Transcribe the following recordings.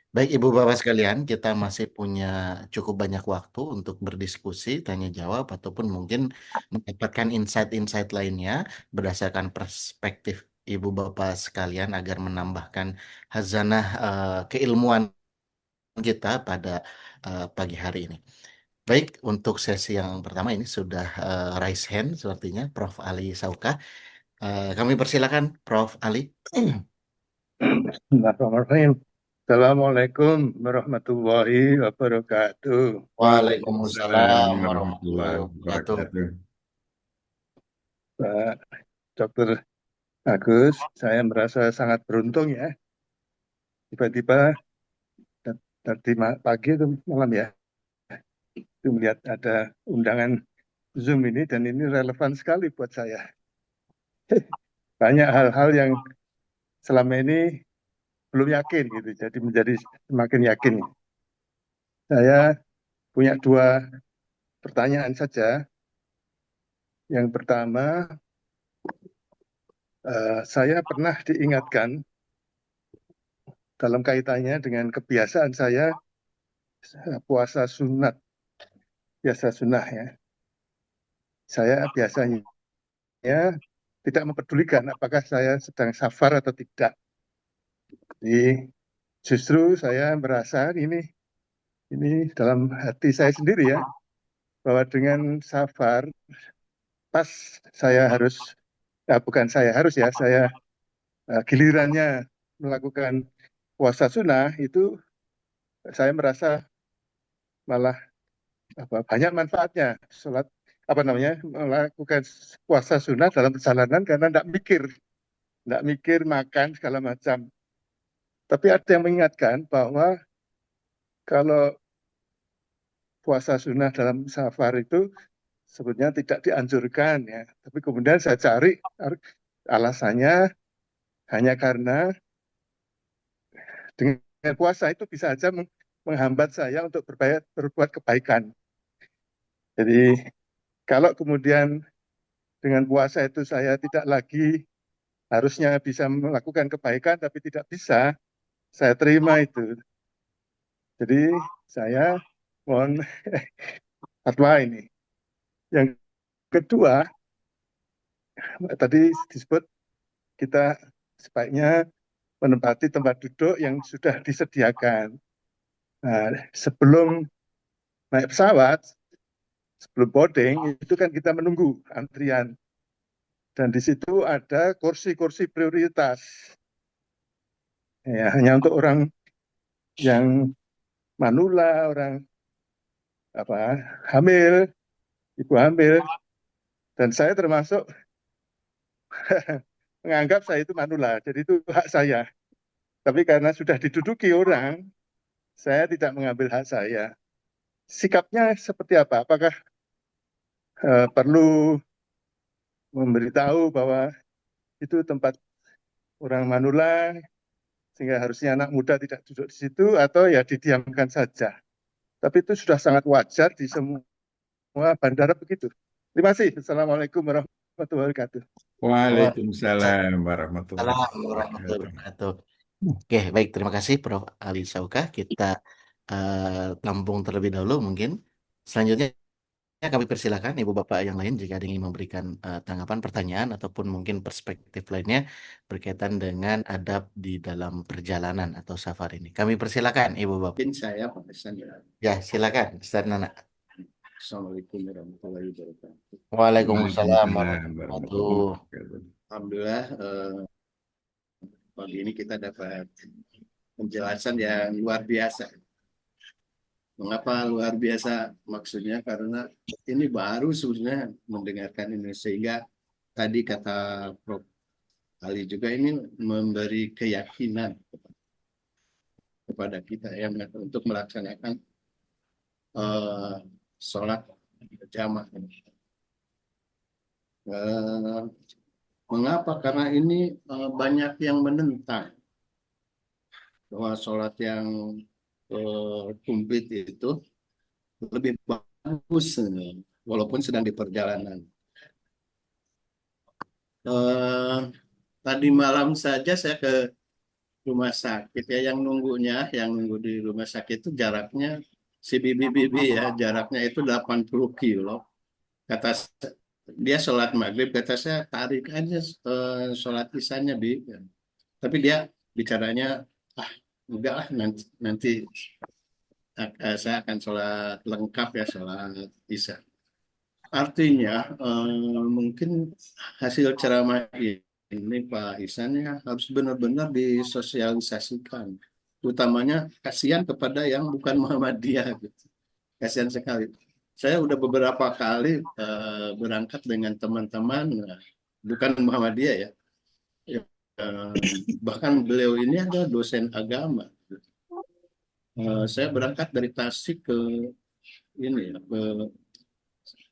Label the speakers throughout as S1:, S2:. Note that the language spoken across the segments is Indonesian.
S1: Baik, Ibu Bapak sekalian, kita masih punya cukup banyak waktu untuk berdiskusi, tanya jawab, ataupun mungkin mendapatkan insight-insight lainnya berdasarkan perspektif Ibu Bapak sekalian agar menambahkan hazanah keilmuan kita pada pagi hari ini. Baik, untuk sesi yang pertama ini sudah raise hand sepertinya Prof. Ali Sauka. Kami persilakan Prof. Ali.
S2: Bismillahirrahmanirrahim. Assalamualaikum warahmatullahi wabarakatuh.
S1: Waalaikumsalam
S3: Waalaikumsalam
S1: warahmatullahi
S3: warahmatullahi
S1: wabarakatuh.
S3: wabarakatuh.
S2: Pak Dr. Agus, saya merasa sangat beruntung ya. Tiba-tiba tadi pagi itu malam ya, itu melihat ada undangan Zoom ini dan ini relevan sekali buat saya. Banyak hal-hal yang selama ini belum yakin gitu, jadi menjadi semakin yakin. Saya punya dua pertanyaan saja. Yang pertama, saya pernah diingatkan dalam kaitannya dengan kebiasaan saya puasa sunat, biasa sunnah ya. Saya biasanya tidak mempedulikan apakah saya sedang safar atau tidak. Jadi justru saya merasa ini dalam hati saya sendiri ya, bahwa dengan safar pas saya harus, bukan saya harus ya, saya gilirannya melakukan puasa sunnah itu saya merasa malah banyak manfaatnya sholat melakukan puasa sunnah dalam perjalanan karena tidak mikir makan segala macam. Tapi ada yang mengingatkan bahwa kalau puasa sunnah dalam safar itu sebetulnya tidak dianjurkan ya. Tapi kemudian saya cari alasannya hanya karena dengan puasa itu bisa saja menghambat saya untuk berbuat kebaikan. Jadi kalau kemudian dengan puasa itu saya tidak lagi harusnya bisa melakukan kebaikan tapi tidak bisa, saya terima itu. Jadi saya mohon fatwa ini. Yang kedua, tadi disebut kita sebaiknya menempati tempat duduk yang sudah disediakan. Nah, sebelum naik pesawat, sebelum boarding, itu kan kita menunggu antrian. Dan di situ ada kursi-kursi prioritas. Ya, hanya untuk orang yang manula, orang hamil, ibu hamil, dan saya termasuk menganggap saya itu manula, jadi itu hak saya. Tapi karena sudah diduduki orang, saya tidak mengambil hak saya. Sikapnya seperti apa? Apakah perlu memberitahu bahwa itu tempat orang manula, sehingga harusnya anak muda tidak duduk di situ, atau ya didiamkan saja. Tapi itu sudah sangat wajar di semua bandara begitu. Terima kasih. Assalamualaikum warahmatullahi wabarakatuh.
S3: Waalaikumsalam warahmatullahi
S1: Waalaikumsalam warahmatullahi
S3: wabarakatuh.
S1: wabarakatuh. Oke, baik. Terima kasih Prof. Ali Sauka. Kita tampung terlebih dahulu mungkin. Selanjutnya kami persilakan Ibu Bapak yang lain jika ada yang ingin memberikan tanggapan, pertanyaan, ataupun mungkin perspektif lainnya berkaitan dengan adab di dalam perjalanan atau safar ini. Kami persilakan Ibu Bapak.
S4: Mungkin saya Pak Hasan ya.
S1: Ya, silakan. Ustaz Nana.
S4: Assalamualaikum warahmatullahi wabarakatuh.
S1: Waalaikumsalam
S3: Waalaikumsalam
S1: warahmatullahi
S3: warahmatullahi
S1: wabarakatuh.
S3: wabarakatuh.
S4: Alhamdulillah pagi ini kita dapat penjelasan yang luar biasa. Mengapa luar biasa? Maksudnya karena ini baru sebenarnya mendengarkan ini sehingga tadi kata Prof. Ali juga ini memberi keyakinan kepada kita yang untuk melaksanakan sholat jamaah. Mengapa? Karena ini banyak yang menentang bahwa sholat yang komplit itu lebih bagus walaupun sedang di perjalanan. Tadi malam saja saya ke rumah sakit ya, yang nunggu di rumah sakit itu jaraknya si bibi-bibi ya, jaraknya itu 80 kilo. Kata dia sholat maghrib, kata saya tarik aja sholat isanya bi. Tapi dia bicaranya, ah enggak lah, nanti saya akan sholat lengkap ya, sholat isya. Artinya mungkin hasil ceramah ini Pak Ihsan ya harus benar-benar disosialisasikan. Utamanya kasihan kepada yang bukan Muhammadiyah gitu. Kasihan sekali. Saya udah beberapa kali berangkat dengan teman-teman bukan Muhammadiyah ya. Ya, bahkan beliau ini adalah dosen agama. Saya berangkat dari Tasik ke ini ya, ke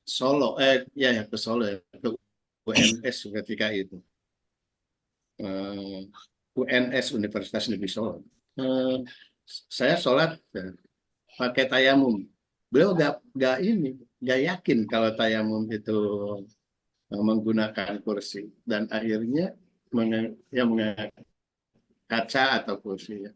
S4: Solo, ke Solo ya, ke UNS ketika itu. UNS Universitas Negeri Solo. Eh, saya sholat pakai tayamum. Beliau gak yakin kalau tayamum itu menggunakan kursi dan akhirnya menggunakan kaca atau kursi ya.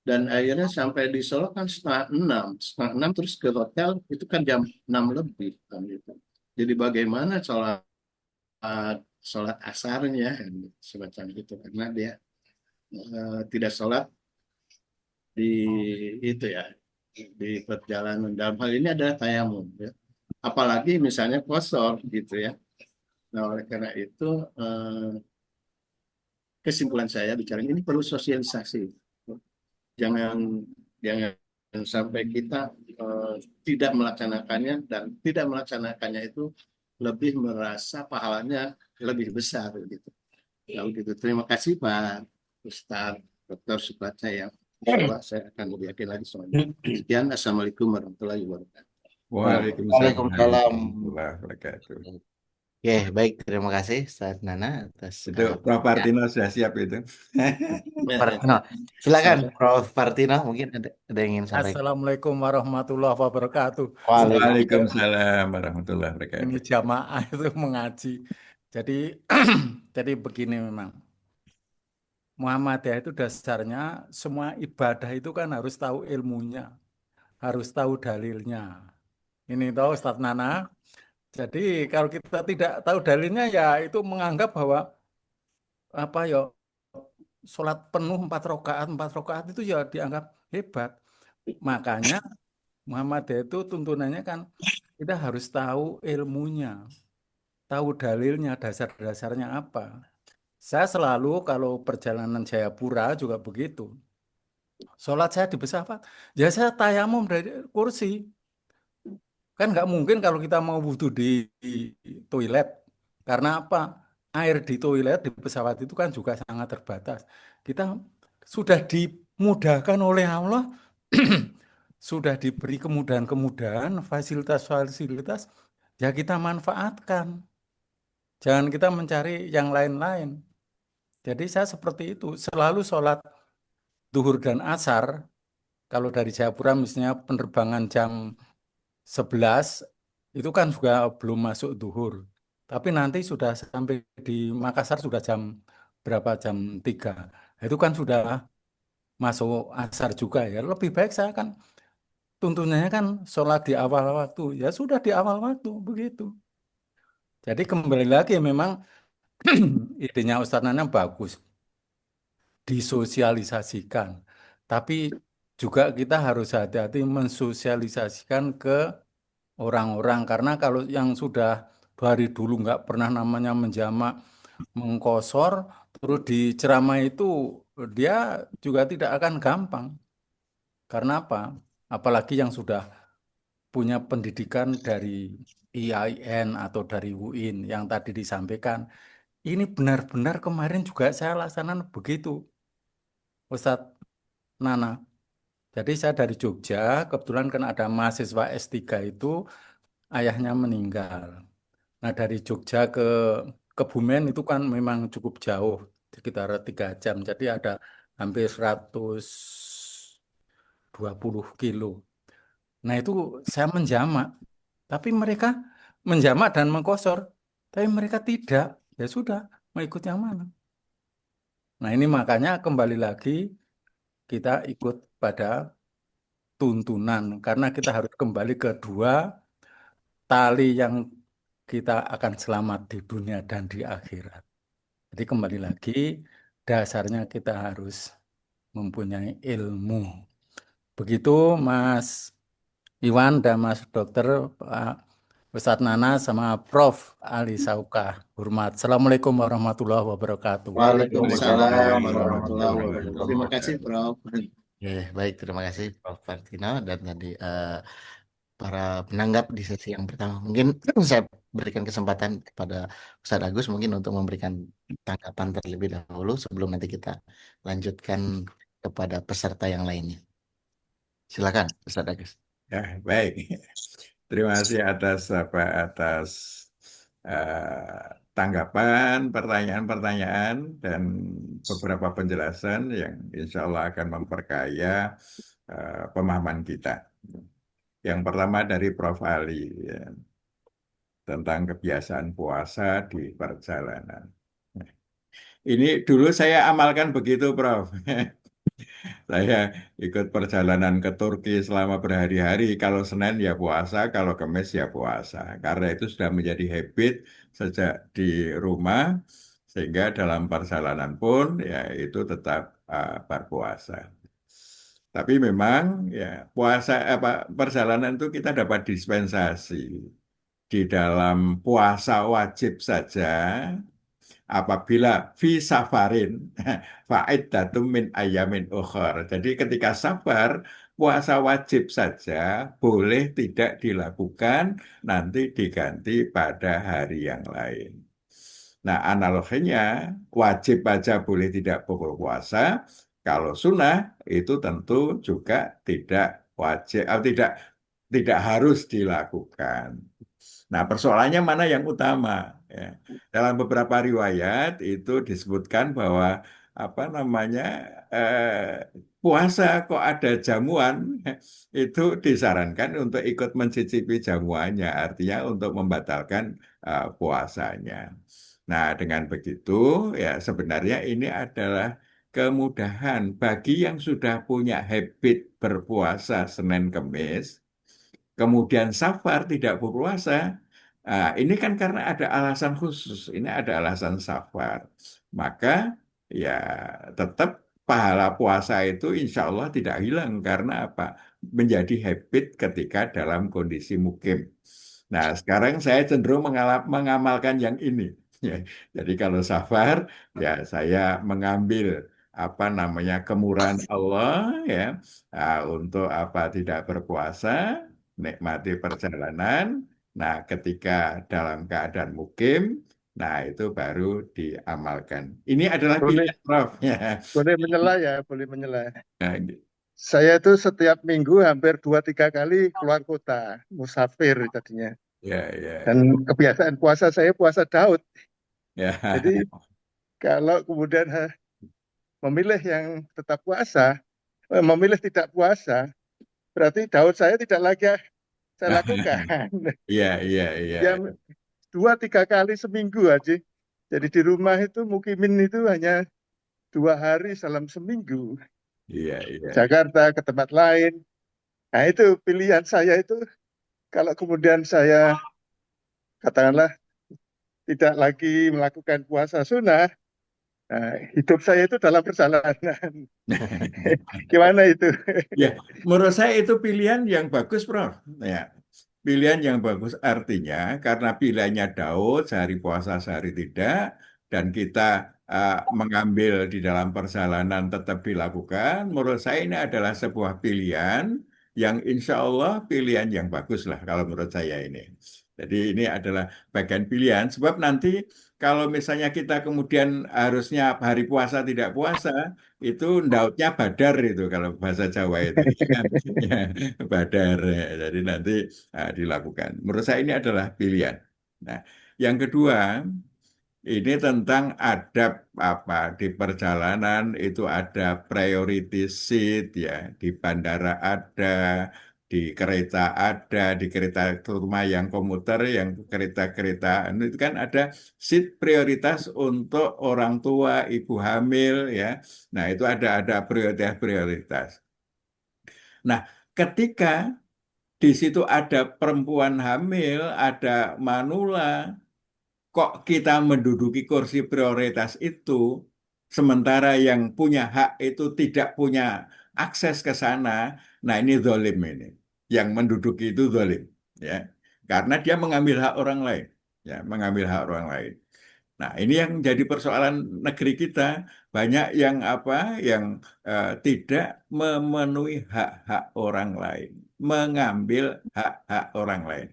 S4: Dan akhirnya sampai di Solo kan setengah enam terus ke hotel itu kan jam 6 lebih kan gitu. Jadi bagaimana sholat asarnya kan, semacam itu karena dia tidak sholat di itu ya di perjalanan. Dalam hal ini adalah tayamum ya. Apalagi misalnya kosor gitu ya. Nah oleh karena itu kesimpulan saya bicara ini perlu sosialisasi. Jangan jangan sampai kita tidak melaksanakannya dan tidak melaksanakannya itu lebih merasa pahalanya lebih besar gitu. Ya begitu. Terima kasih Pak Ustadz Dr. Suprajaya. Insyaallah saya akan lebih yakin lagi soalnya. Sekian, Assalamualaikum warahmatullahi wabarakatuh.
S3: Waalaikumsalam
S1: Waalaikumsalam.
S3: warahmatullahi wabarakatuh.
S1: Oke, baik. Terima kasih Ustaz Nana atas
S3: Itu Prof. Partino sudah siap itu.
S1: Partino. Silakan Prof. Partino, mungkin ada yang ingin sampaikan.
S5: Assalamualaikum warahmatullahi wabarakatuh.
S3: Waalaikumsalam warahmatullahi
S5: Ini
S3: wabarakatuh.
S5: jamaah itu mengaji. Jadi jadi begini memang. Muhammadiyah itu dasarnya semua ibadah itu kan harus tahu ilmunya, harus tahu dalilnya. Ini tahu Ustaz Nana. Jadi kalau kita tidak tahu dalilnya ya itu menganggap bahwa apa ya sholat penuh 4 rakaat itu ya dianggap hebat. Makanya Muhammadiyah itu tuntunannya kan kita harus tahu ilmunya, tahu dalilnya, dasar-dasarnya apa. Saya selalu kalau perjalanan Jayapura juga begitu. Sholat saya di pesawat, ya saya tayamum dari kursi. Kan nggak mungkin kalau kita mau wudhu di toilet. Karena apa? Air di toilet di pesawat itu kan juga sangat terbatas. Kita sudah dimudahkan oleh Allah, sudah diberi kemudahan-kemudahan, fasilitas-fasilitas, ya kita manfaatkan. Jangan kita mencari yang lain-lain. Jadi saya seperti itu, selalu sholat duhur dan asar. Kalau dari Jayapura misalnya penerbangan jam 11, itu kan juga belum masuk duhur. Tapi nanti sudah sampai di Makassar sudah jam berapa, jam 3. Itu kan sudah masuk asar juga ya. Lebih baik saya kan tuntunannya kan sholat di awal waktu. Ya sudah di awal waktu, begitu. Jadi kembali lagi memang idenya Ustadz Nana bagus. Disosialisasikan. Tapi juga kita harus hati-hati mensosialisasikan ke orang-orang. Karena kalau yang sudah dari dulu nggak pernah namanya menjamak, mengkosor, terus diceramah itu dia juga tidak akan gampang. Karena apa? Apalagi yang sudah punya pendidikan dari IAIN atau dari UIN yang tadi disampaikan. Ini benar-benar kemarin juga saya laksanakan begitu, Ustadz Nana. Jadi saya dari Jogja, kebetulan kan ada mahasiswa S3 itu ayahnya meninggal. Nah dari Jogja ke Kebumen itu kan memang cukup jauh, sekitar 3 jam. Jadi ada hampir 120 kilo. Nah itu saya menjamak, tapi mereka menjamak dan mengkosor. Tapi mereka tidak, ya sudah, mau ikut yang mana? Nah, ini makanya kembali lagi kita ikut pada tuntunan karena kita harus kembali ke dua tali yang kita akan selamat di dunia dan di akhirat. Jadi kembali lagi dasarnya kita harus mempunyai ilmu. Begitu Mas Iwan dan Mas Dokter, Pak Ustadz Nana sama Prof. Ali Sauka. Hormat. Assalamualaikum warahmatullahi wabarakatuh.
S4: Waalaikumsalam
S3: Waalaikumsalam
S4: warahmatullahi
S3: warahmatullahi
S4: wabarakatuh. Terima kasih,
S3: wabarakatuh.
S4: Prof.
S1: Oke, baik, terima kasih Prof. Partino dan tadi para penanggap di sesi yang pertama. Mungkin saya berikan kesempatan kepada Ustadz Agus mungkin untuk memberikan tanggapan terlebih dahulu sebelum nanti kita lanjutkan kepada peserta yang lainnya. Silakan, Ustadz Agus.
S3: Ya, baik. Terima kasih atas tanggapan, pertanyaan-pertanyaan dan beberapa penjelasan yang insya Allah akan memperkaya pemahaman kita. Yang pertama dari Prof. Ali, ya, tentang kebiasaan puasa di perjalanan. Ini dulu saya amalkan begitu, Prof. Saya ikut perjalanan ke Turki selama berhari-hari. Kalau Senin ya puasa, kalau Kamis ya puasa. Karena itu sudah menjadi habit sejak di rumah, sehingga dalam perjalanan pun ya itu tetap berpuasa. Tapi memang ya puasa perjalanan itu kita dapat dispensasi. Di dalam puasa wajib saja apabila fi safarin fa'iddatum min ayamin ukhar. Jadi ketika safar puasa wajib saja boleh tidak dilakukan, nanti diganti pada hari yang lain. Nah, analoginya wajib aja boleh tidak berpuasa, kalau sunnah itu tentu juga tidak wajib, tidak harus dilakukan. Nah, persoalannya mana yang utama? Ya. Dalam beberapa riwayat itu disebutkan bahwa apa namanya puasa kok ada jamuan itu disarankan untuk ikut mencicipi jamuannya, artinya untuk membatalkan puasanya. Nah, dengan begitu ya sebenarnya ini adalah kemudahan bagi yang sudah punya habit berpuasa Senin Kemis kemudian safar tidak berpuasa, ini kan karena ada alasan khusus, ini ada alasan safar. Maka ya tetap pahala puasa itu insya Allah tidak hilang karena apa? Menjadi habit ketika dalam kondisi mukim. Nah, sekarang saya cenderung mengamalkan yang ini. Ya, jadi kalau safar, ya saya mengambil apa namanya kemurahan Allah ya untuk apa tidak berpuasa nikmati perjalanan. Nah, ketika dalam keadaan mukim, nah itu baru diamalkan. Ini adalah
S2: Boleh,
S3: pilihan, Prof. Ya,
S2: boleh menyela ya, boleh menyela.
S3: Nah,
S2: Saya itu setiap minggu hampir 2-3 kali keluar kota, musafir tadinya.
S3: ya, ya,
S2: Dan kebiasaan puasa saya puasa Daud.
S3: ya,
S2: Jadi kalau kemudian memilih yang tetap puasa, memilih tidak puasa, berarti Daud saya tidak lagi saya lakukan.
S3: ya, ya, ya,
S2: Ya 2-3 kali seminggu aja. Jadi di rumah itu mukimin itu hanya 2 hari dalam seminggu.
S3: ya, ya,
S2: Jakarta ke tempat lain. Nah itu pilihan saya itu kalau kemudian saya katakanlah tidak lagi melakukan puasa sunnah, nah, hidup saya itu dalam perjalanan. Gimana itu?
S3: ya. Menurut saya itu pilihan yang bagus, Prof. Ya, pilihan yang bagus artinya karena pilihannya Daud sehari puasa sehari tidak dan kita mengambil di dalam perjalanan tetap dilakukan. Menurut saya ini adalah sebuah pilihan yang insya Allah pilihan yang bagus lah kalau menurut saya ini. Jadi ini adalah bagian pilihan sebab nanti kalau misalnya kita kemudian harusnya hari puasa tidak puasa itu ndautnya badar itu kalau bahasa Jawa itu ya, badar ya. Jadi nanti dilakukan. Menurut saya ini adalah pilihan. Nah, yang kedua, ini tentang adab apa di perjalanan itu ada priority seat ya, di bandara ada, di kereta ada, di kereta terutama yang komuter, yang kereta-kereta itu kan ada seat prioritas untuk orang tua, ibu hamil ya. Nah, itu ada prioritas-prioritas. Nah, ketika di situ ada perempuan hamil, ada manula, kok kita menduduki kursi prioritas itu, sementara yang punya hak itu tidak punya akses ke sana. Nah, ini zalim ini. Yang menduduki itu zalim, ya. Karena dia mengambil hak orang lain, ya, mengambil hak orang lain. Nah, ini yang jadi persoalan negeri kita. Banyak yang yang tidak memenuhi hak-hak orang lain, mengambil hak-hak orang lain.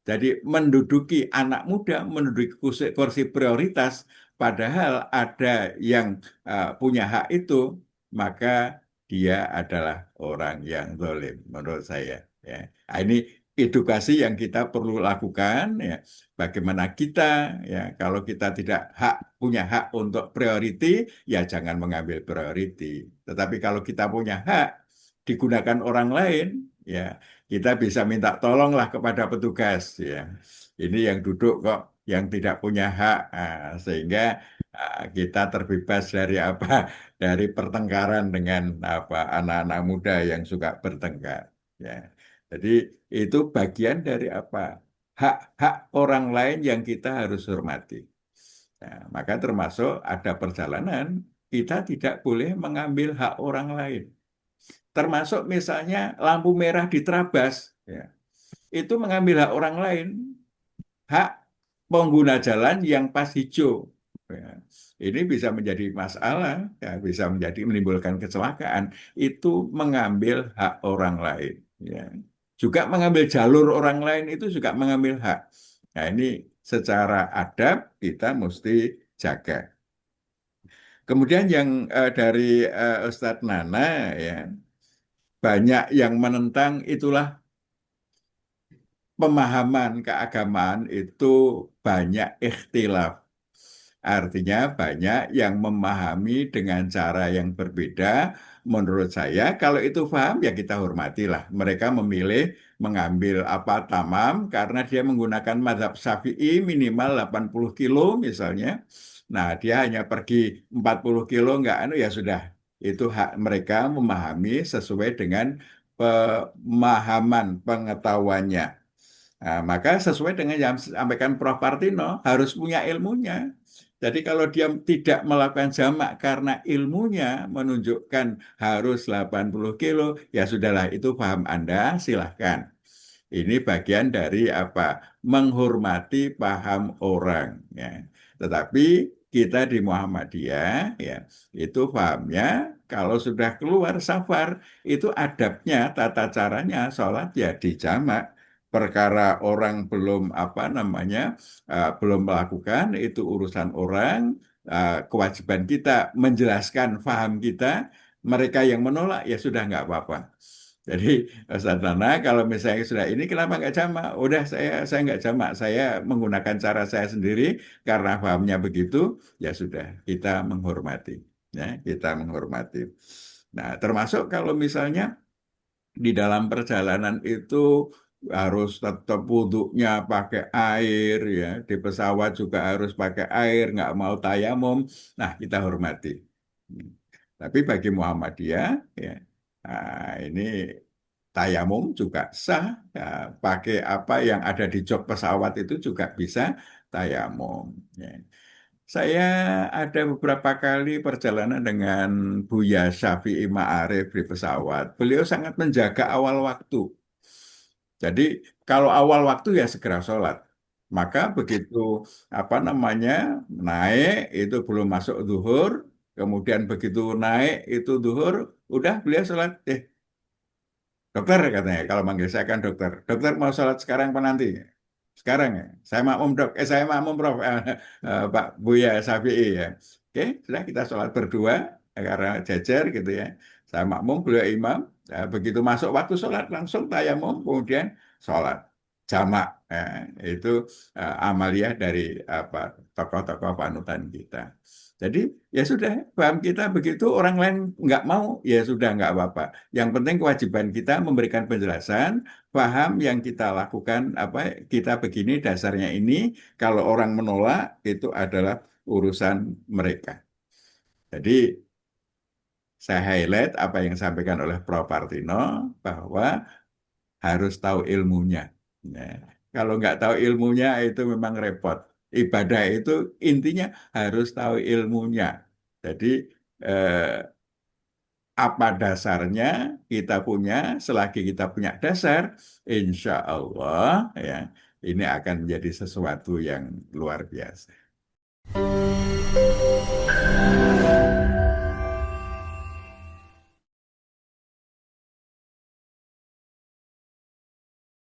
S3: Jadi menduduki anak muda, menduduki kursi prioritas, padahal ada yang punya hak itu, maka dia adalah orang yang zalim menurut saya. Ya. Nah, ini edukasi yang kita perlu lakukan. Ya. Bagaimana kita, ya, kalau kita tidak punya hak untuk priority, ya jangan mengambil priority. Tetapi kalau kita punya hak digunakan orang lain, ya kita bisa minta tolonglah kepada petugas ya. Ini yang duduk kok yang tidak punya hak, sehingga kita terbebas dari dari pertengkaran dengan anak-anak muda yang suka bertengkar ya. Jadi itu bagian dari hak-hak orang lain yang kita harus hormati. Nah, maka termasuk ada perjalanan kita tidak boleh mengambil hak orang lain. Termasuk misalnya lampu merah diterabas, ya. Itu mengambil hak orang lain, hak pengguna jalan yang pas hijau. Ya. Ini bisa menjadi masalah, ya, bisa menimbulkan kecelakaan. Itu mengambil hak orang lain. Ya. Juga mengambil jalur orang lain itu juga mengambil hak. Nah, ini secara adab kita mesti jaga. Kemudian yang dari Ustadz Nana ya, banyak yang menentang itulah pemahaman keagamaan itu banyak ikhtilaf. Artinya banyak yang memahami dengan cara yang berbeda. Menurut saya kalau itu paham ya kita hormatilah. Mereka memilih mengambil tamam karena dia menggunakan mazhab Syafi'i minimal 80 kilo misalnya. Nah, dia hanya pergi 40 kilo enggak ya sudah. Itu hak mereka memahami sesuai dengan pemahaman pengetahuannya. Nah, maka sesuai dengan yang disampaikan Prof. Partino, harus punya ilmunya. Jadi kalau dia tidak melakukan jamak karena ilmunya menunjukkan harus 80 kilo, ya sudahlah itu paham Anda, silahkan. Ini bagian dari menghormati paham orang. Ya. Tetapi kita di Muhammadiyah, ya, itu pahamnya kalau sudah keluar safar, itu adabnya, tata caranya sholat ya dijamak. Perkara orang belum belum melakukan itu urusan orang. Kewajiban kita menjelaskan paham kita. Mereka yang menolak ya sudah nggak apa-apa. Jadi Ustaz Nana kalau misalnya sudah ini kenapa nggak jamak? Udah saya nggak jamak, saya menggunakan cara saya sendiri karena pahamnya begitu, ya sudah kita menghormati, ya kita menghormati. Nah termasuk kalau misalnya di dalam perjalanan itu harus tetap wudhunya pakai air ya, di pesawat juga harus pakai air, nggak mau tayamum, nah kita hormati. Tapi bagi Muhammadiyah ya, ini tayamum juga sah, ya, pakai apa yang ada di jok pesawat itu juga bisa tayamum. Ya. Saya ada beberapa kali perjalanan dengan Buya Syafi'i Ma'arif di pesawat. Beliau sangat menjaga awal waktu. Jadi kalau awal waktu ya segera sholat. Maka begitu naik itu belum masuk zuhur, kemudian begitu naik itu zuhur, udah beliau sholat. Dokter katanya, kalau manggil saya kan dokter. Dokter mau sholat sekarang apa nanti? Sekarang ya. Saya makmum dok. Saya makmum Prof. Pak Buya Syafi'i ya. Oke, sudah kita sholat berdua karena jajar gitu ya. Saya makmum, beliau imam. Begitu masuk waktu sholat langsung tayamum, kemudian sholat jamak Itu amaliah dari apa tokoh-tokoh panutan kita. Jadi ya sudah, paham kita begitu, orang lain nggak mau, ya sudah nggak apa-apa. Yang penting kewajiban kita memberikan penjelasan, paham yang kita lakukan, apa kita begini dasarnya ini. Kalau orang menolak itu adalah urusan mereka. Jadi saya highlight apa yang disampaikan oleh Prof. Partino bahwa harus tahu ilmunya. Nah, kalau nggak tahu ilmunya itu memang repot. Ibadah itu intinya harus tahu ilmunya. Jadi eh, apa dasarnya kita punya, selagi kita punya dasar, insya Allah ya ini akan menjadi sesuatu yang luar biasa.